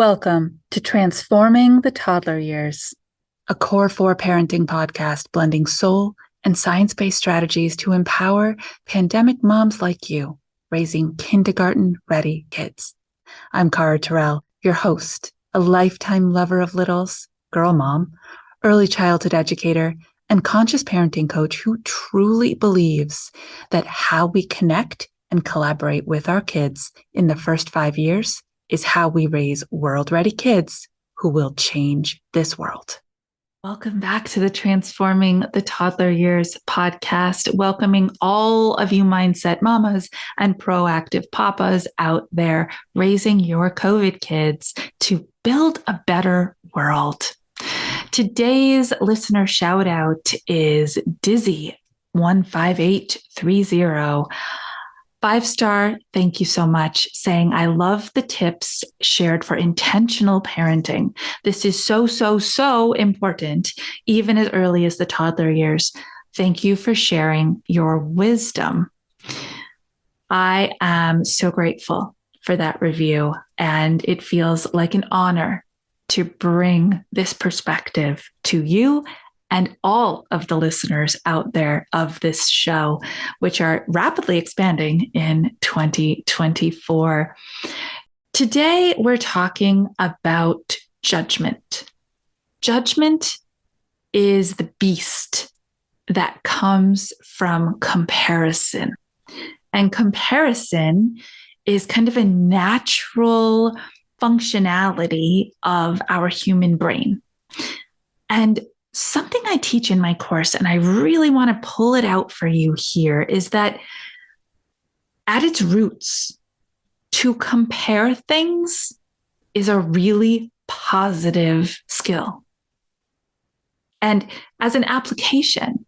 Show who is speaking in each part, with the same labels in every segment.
Speaker 1: Welcome to Transforming the Toddler Years, a Core 4 parenting podcast blending soul and science-based strategies to empower pandemic moms like you, raising kindergarten-ready kids. I'm Cara Tyrrell, your host, a lifetime lover of littles, girl mom, early childhood educator, and conscious parenting coach who truly believes that how we connect and collaborate with our kids in the first 5 years is how we raise world-ready kids who will change this world. Welcome back to the Transforming the Toddler Years podcast, welcoming all of you mindset mamas and proactive papas out there raising your COVID kids to build a better world. Today's listener shout out is Dizzy15830. 5-star, thank you so much, saying, I love the tips shared for intentional parenting. This is so important, even as early as the toddler years. Thank you for sharing your wisdom. I am so grateful for that review, and it feels like an honor to bring this perspective to you and all of the listeners out there of this show, which are rapidly expanding in 2024. Today, we're talking about judgment. Judgment is the beast that comes from comparison. And comparison is kind of a natural functionality of our human brain. And something I teach in my course, and I really want to pull it out for you here, is that at its roots, to compare things is a really positive skill. And as an application,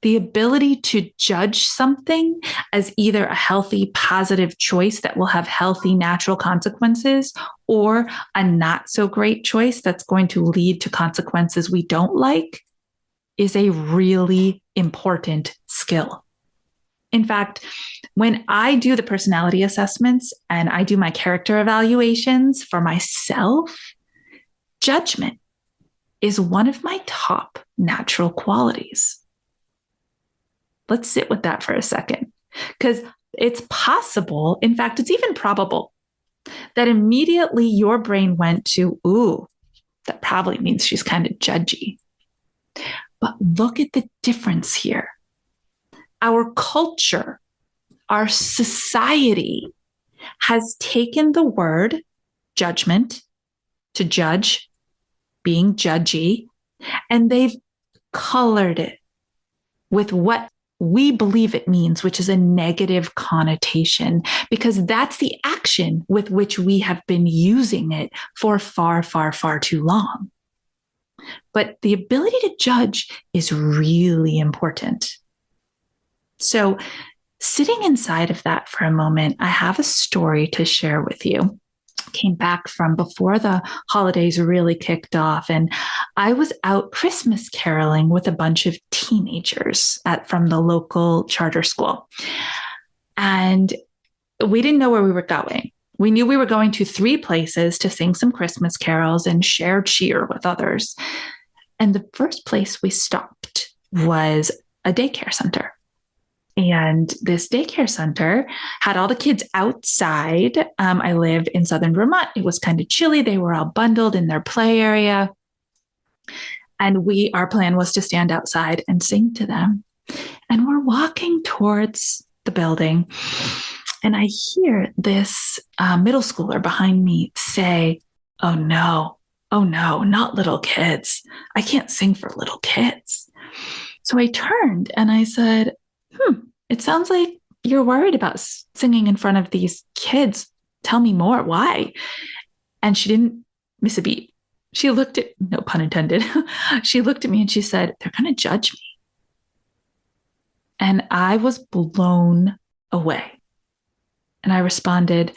Speaker 1: the ability to judge something as either a healthy, positive choice that will have healthy, natural consequences, or a not so great choice that's going to lead to consequences we don't like, is a really important skill. In fact, when I do the personality assessments and I do my character evaluations for myself, judgment is one of my top natural qualities. Let's sit with that for a second, because it's possible, in fact, it's even probable that immediately your brain went to, ooh, that probably means she's kind of judgy. But look at the difference here. Our culture, our society has taken the word judgment, to judge, being judgy, and they've colored it with what we believe it means, which is a negative connotation, because that's the action with which we have been using it for far too long. But the ability to judge is really important. So, sitting inside of that for a moment, I have a story to share with you. Came back from before the holidays really kicked off, and I was out Christmas caroling with a bunch of teenagers from the local charter school. And we didn't know where we were going. We knew we were going to 3 places to sing some Christmas carols and share cheer with others. And the first place we stopped was a daycare center. And this daycare center had all the kids outside. I live in southern Vermont. It was kind of chilly. They were all bundled in their play area. And our plan was to stand outside and sing to them. And we're walking towards the building. And I hear this middle schooler behind me say, oh no, not little kids. I can't sing for little kids. So I turned and I said, it sounds like you're worried about singing in front of these kids. Tell me more. Why? And she didn't miss a beat. She looked at, no pun intended, she looked at me and she said, they're going to judge me. And I was blown away. And I responded,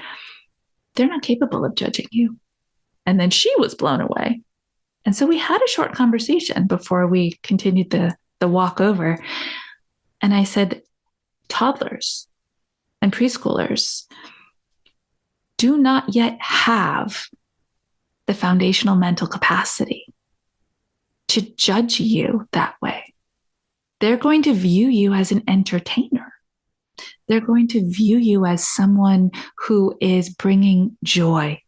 Speaker 1: they're not capable of judging you. And then she was blown away. And so we had a short conversation before we continued the walk over. And I said, toddlers and preschoolers do not yet have the foundational mental capacity to judge you that way. They're going to view you as an entertainer. They're going to view you as someone who is bringing joy.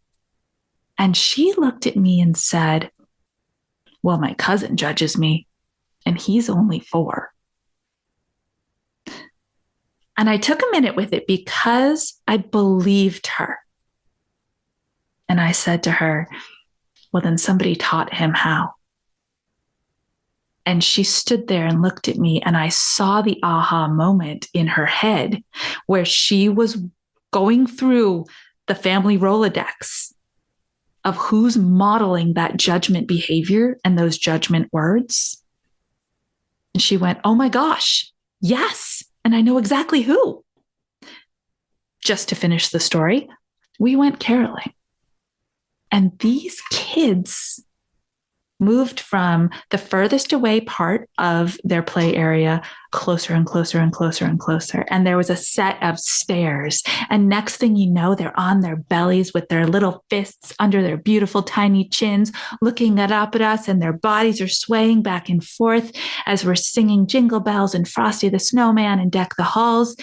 Speaker 1: And she looked at me and said, well, my cousin judges me, and he's only 4. And I took a minute with it because I believed her. And I said to her, well, then somebody taught him how. And she stood there and looked at me, and I saw the aha moment in her head where she was going through the family Rolodex of who's modeling that judgment behavior and those judgment words. And she went, oh my gosh, yes. And I know exactly who. Just to finish the story, we went caroling. And these kids moved from the furthest away part of their play area closer and closer and closer and closer. And there was a set of stairs. And next thing you know, they're on their bellies with their little fists under their beautiful tiny chins, looking up at us, and their bodies are swaying back and forth as we're singing Jingle Bells and Frosty the Snowman and Deck the Halls.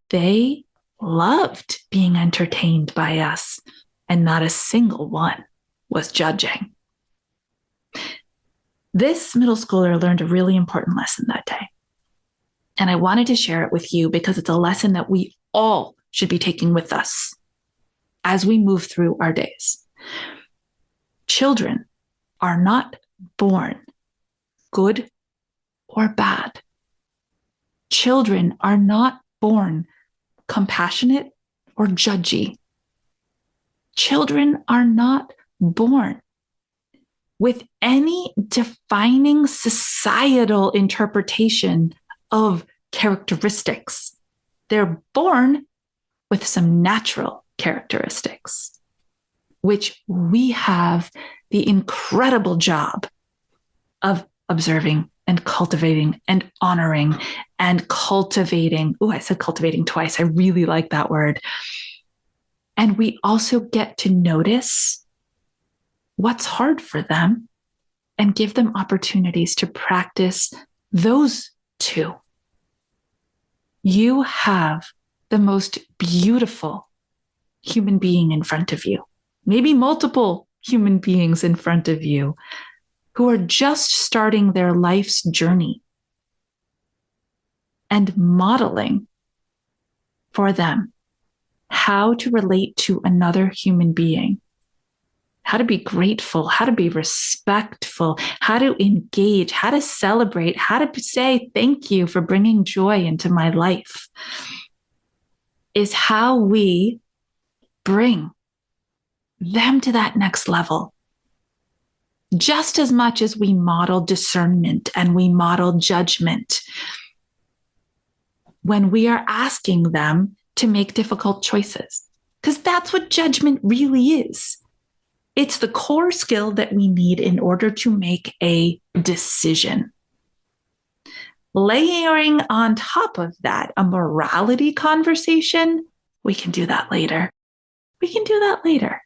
Speaker 1: They loved being entertained by us, and not a single one was judging. This middle schooler learned a really important lesson that day. And I wanted to share it with you because it's a lesson that we all should be taking with us as we move through our days. Children are not born good or bad. Children are not born compassionate or judgy. Children are not born with any defining societal interpretation of characteristics. They're born with some natural characteristics, which we have the incredible job of observing and cultivating and honoring and cultivating. Oh, I said cultivating twice. I really like that word. And we also get to notice what's hard for them and give them opportunities to practice those two. You have the most beautiful human being in front of you, maybe multiple human beings in front of you who are just starting their life's journey and modeling for them how to relate to another human being, how to be grateful, how to be respectful, how to engage, how to celebrate, how to say thank you for bringing joy into my life, is how we bring them to that next level. Just as much as we model discernment and we model judgment when we are asking them to make difficult choices, because that's what judgment really is. It's the core skill that we need in order to make a decision. Layering on top of that a morality conversation, we can do that later. We can do that later.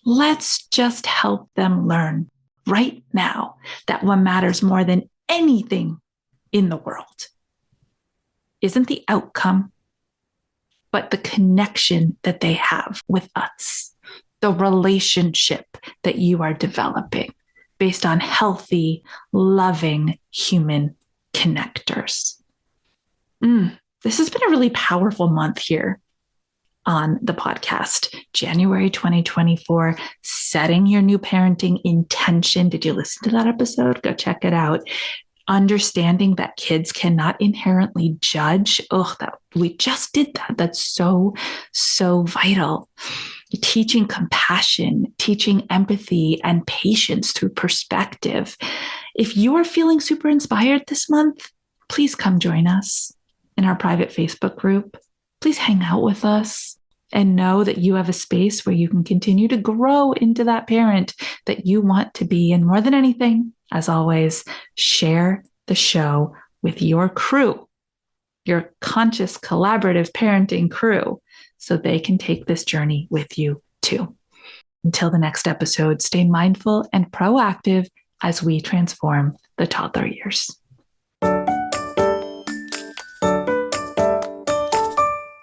Speaker 1: Let's just help them learn right now that what matters more than anything in the world isn't the outcome, but the connection that they have with us, the relationship that you are developing based on healthy, loving human connectors. This has been a really powerful month here on the podcast. January 2024, setting your new parenting intention. Did you listen to that episode? Go check it out. Understanding that kids cannot inherently judge. We just did that. That's so, so vital. Teaching compassion, teaching empathy and patience through perspective. If you are feeling super inspired this month, please come join us in our private Facebook group. Please hang out with us and know that you have a space where you can continue to grow into that parent that you want to be. And more than anything, as always, share the show with your crew, your conscious, collaborative parenting crew, so they can take this journey with you too. Until the next episode, stay mindful and proactive as we transform the toddler years.